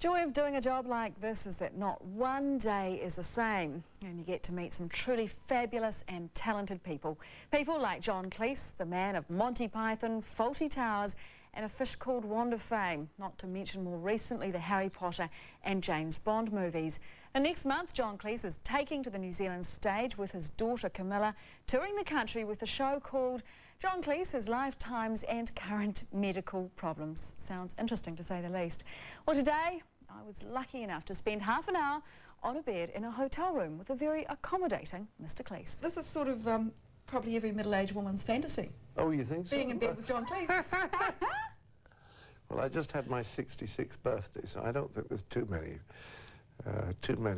joy of doing a job like this is that not one day is the same, and you get to meet some truly fabulous and talented people. People like John Cleese, the man of Monty Python, Fawlty Towers and A Fish Called Wanda fame, not to mention more recently the Harry Potter and James Bond movies. And next month, John Cleese is taking to the New Zealand stage with his daughter Camilla, touring the country with a show called John Cleese, His Lifetimes and Current Medical Problems. Sounds interesting to say the least. Well, today I was lucky enough to spend half an hour on a bed in a hotel room with a very accommodating Mr. Cleese. This is sort of probably every middle-aged woman's fantasy. Oh, you think so? Being in bed with John Cleese. Well, I just had my 66th birthday, so I don't think there's too many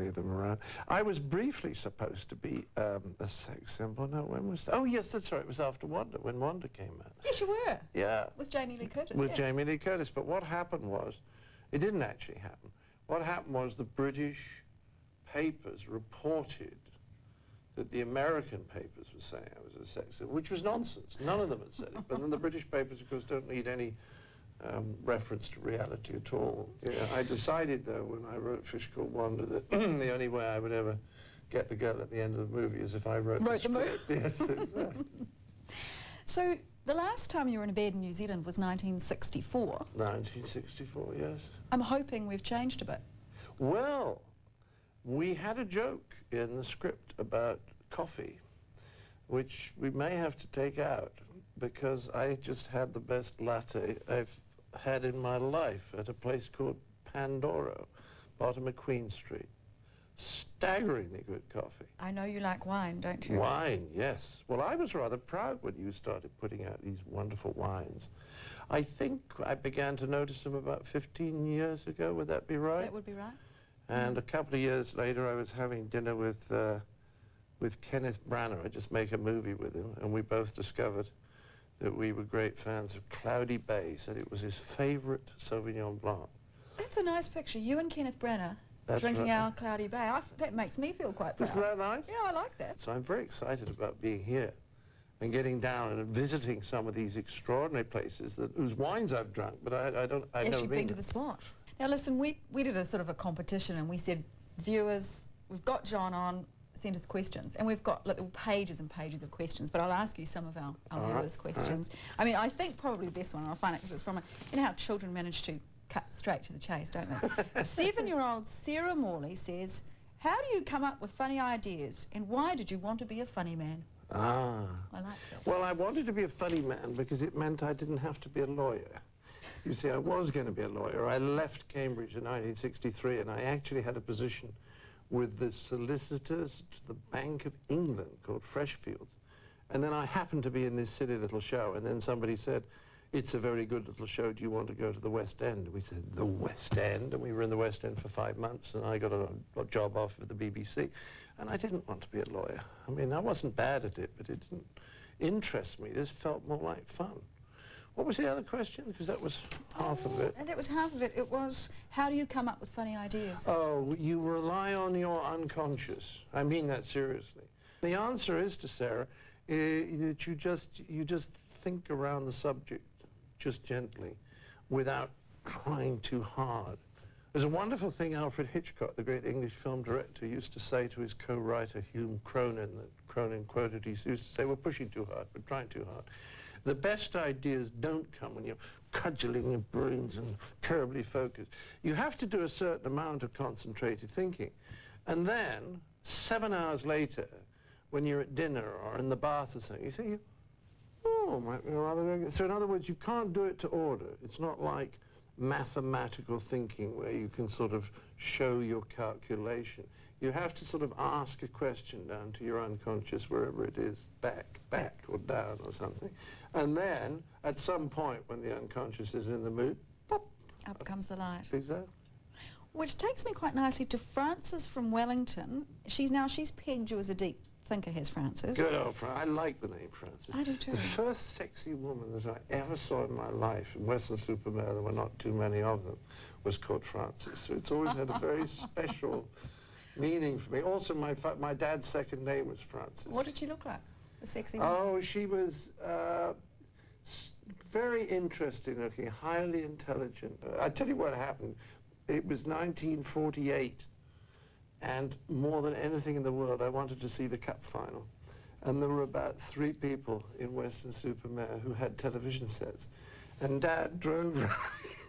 of them around. I was briefly supposed to be a sex symbol. No, when was that? Oh, yes, that's right. It was after Wanda, when Wanda came out. Yes, you were. Yeah. With Jamie Lee Curtis, With yes. Jamie Lee Curtis. But what happened was, it didn't actually happen. What happened was the British papers reported that the American papers were saying I was a sex symbol, which was nonsense. None of them had said it. But then the British papers, of course, don't need any reference to reality at all. Yeah, I decided, though, when I wrote Fish Called Wanda, that the only way I would ever get the girl at the end of the movie is if I wrote the script. Yes, exactly. So the last time you were in a bed in New Zealand was 1964. 1964, yes. I'm hoping we've changed a bit. Well, we had a joke in the script about coffee, which we may have to take out, because I just had the best latte I've had in my life at a place called Pandoro, bottom of Queen Street. Staggeringly good coffee. I know you like wine, don't you? Wine, yes. Well, I was rather proud when you started putting out these wonderful wines. I think I began to notice them about 15 years ago, would that be right? That would be right. And a couple of years later, I was having dinner with Kenneth Branagh. I just make a movie with him, and we both discovered that we were great fans of Cloudy Bay. Said it was his favorite Sauvignon Blanc. That's a nice picture. You and Kenneth Branagh drinking right. our Cloudy Bay. That makes me feel quite proud. Isn't that nice? Yeah, I like that. So I'm very excited about being here and getting down and visiting some of these extraordinary places whose wines I've drunk, but I've Yes, never you've been to the spot. Now listen, we did a sort of a competition, and we said, viewers, we've got John on, send us questions, and we've got like, pages and pages of questions, but I'll ask you some of our viewers' questions. I mean, I think probably the best one, and I'll find it because it's from you know how children manage to cut straight to the chase, don't they? 7-year-old Sarah Morley says, how do you come up with funny ideas, and why did you want to be a funny man? Ah. I like that. Well, I wanted to be a funny man because it meant I didn't have to be a lawyer. You see, I was going to be a lawyer. I left Cambridge in 1963, and I actually had a position with the solicitors to the Bank of England called Freshfields. And then I happened to be in this silly little show, and then somebody said, it's a very good little show, do you want to go to the West End? We said, the West End? And we were in the West End for 5 months, and I got a job offer at the BBC. And I didn't want to be a lawyer. I mean, I wasn't bad at it, but it didn't interest me. This felt more like fun. What was the other question? Because that was half of it. And that was half of it. It was, how do you come up with funny ideas? Oh, you rely on your unconscious. I mean that seriously. The answer is to Sarah that you just think around the subject just gently without trying too hard. There's a wonderful thing Alfred Hitchcock, the great English film director, used to say to his co-writer Hume Cronin, that Cronin quoted. He used to say, we're pushing too hard, we're trying too hard. The best ideas don't come when you're cudgeling your brains and terribly focused. You have to do a certain amount of concentrated thinking. And then, 7 hours later, when you're at dinner or in the bath or something, you think, oh, might be rather good. So in other words, you can't do it to order. It's not like mathematical thinking where you can sort of show your calculation. You have to sort of ask a question down to your unconscious, wherever it is, back or down or something. And then, at some point when the unconscious is in the mood, pop, up comes the light. Exactly. Which takes me quite nicely to Frances from Wellington. She's pegged you as a deep thinker, has Frances. Good old Frances. I like the name Frances. I do too. The first sexy woman that I ever saw in my life, in Western-super-Mare, there were not too many of them, was called Frances. So it's always had a very special meaning for me. Also, my dad's second name was Frances. What did she look like, the sexy woman? Oh, she was very interesting looking, highly intelligent. I tell you what happened. It was 1948, and more than anything in the world, I wanted to see the cup final. And there were about 3 people in Weston-super-Mare who had television sets. And Dad drove round,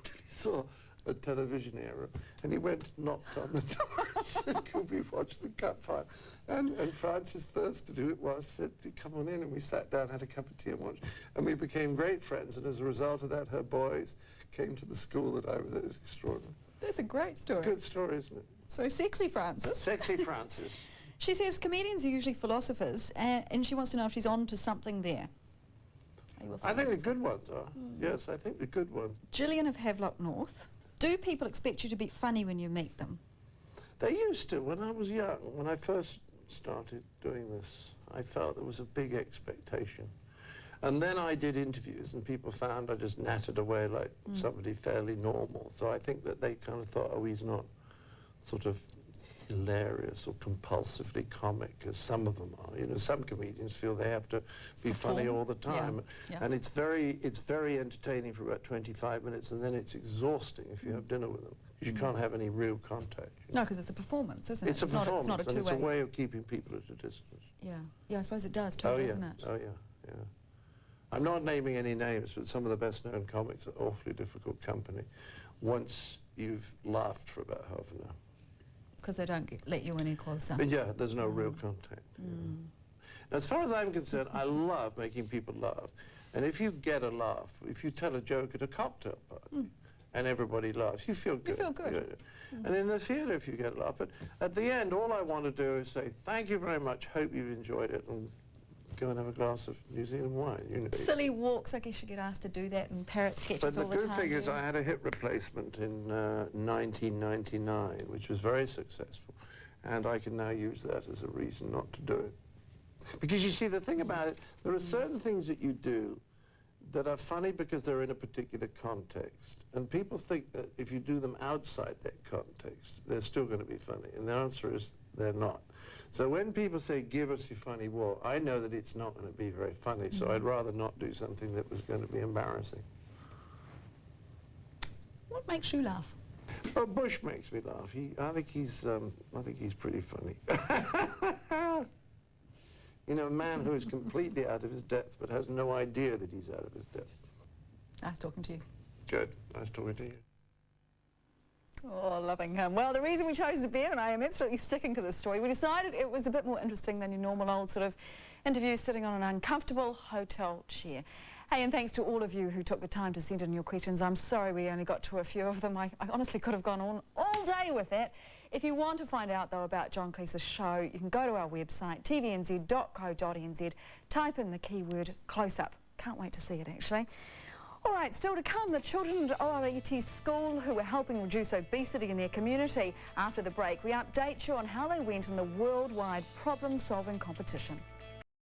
he saw a television era, and he went and knocked on the door and said, could we watch the cup final? And Francis Thurston, who it was, said, come on in, and we sat down, had a cup of tea and watched. And we became great friends, and as a result of that, her boys came to the school that I was at. It was extraordinary. That's a great story. Good story, isn't it? So Sexy Francis. Sexy Francis. She says comedians are usually philosophers, and she wants to know if she's on to something there. Are you a I think the philosopher? good ones are. Yes, I think the good ones. Gillian of Havelock North. Do people expect you to be funny when you meet them? They used to when I was young. When I first started doing this, I felt there was a big expectation. And then I did interviews, and people found I just nattered away like somebody fairly normal. So I think that they kind of thought, oh, he's not sort of hilarious or compulsively comic, as some of them are. You know, some comedians feel they have to be funny all the time. Yeah. And it's very entertaining for about 25 minutes, and then it's exhausting if you have dinner with them, because you can't have any real contact. No, because it's a performance, isn't it? It's a performance, not a and two-way. it's a way of keeping people at a distance. Yeah, I suppose it does too, doesn't it? Oh yeah, yeah. I'm not naming any names, but some of the best-known comics are awfully difficult company once you've laughed for about half an hour. Because they don't let you any closer. But yeah, there's no real contact. Now, as far as I'm concerned, I love making people laugh. And if you get a laugh, if you tell a joke at a cocktail party and everybody laughs, you feel good. You feel good. And in the theatre, if you get a laugh. But at the end, all I want to do is say, thank you very much, hope you've enjoyed it, and go and have a glass of New Zealand wine. You know. Silly walks, I guess you get asked to do that, and parrot sketches all the time. But the good thing is I had a hip replacement in 1999, which was very successful, and I can now use that as a reason not to do it. Because you see, the thing about it, there are certain things that you do that are funny because they're in a particular context, and people think that if you do them outside that context, they're still going to be funny, and the answer is they're not. So when people say, give us your funny walk, I know that it's not going to be very funny, so I'd rather not do something that was going to be embarrassing. What makes you laugh? Well, Bush makes me laugh. I think he's pretty funny. You know, a man who is completely out of his depth but has no idea that he's out of his depth. Nice talking to you. Good. Nice talking to you. Oh, loving him. Well, the reason we chose the beer, and I am absolutely sticking to this story, we decided it was a bit more interesting than your normal old sort of interview sitting on an uncomfortable hotel chair. Hey, and thanks to all of you who took the time to send in your questions. I'm sorry we only got to a few of them. I honestly could have gone on all day with it. If you want to find out, though, about John Cleese's show, you can go to our website, tvnz.co.nz, type in the keyword close-up. Can't wait to see it, actually. All right, still to come, the children at ORET School who are helping reduce obesity in their community. After the break, we update you on how they went in the worldwide problem-solving competition.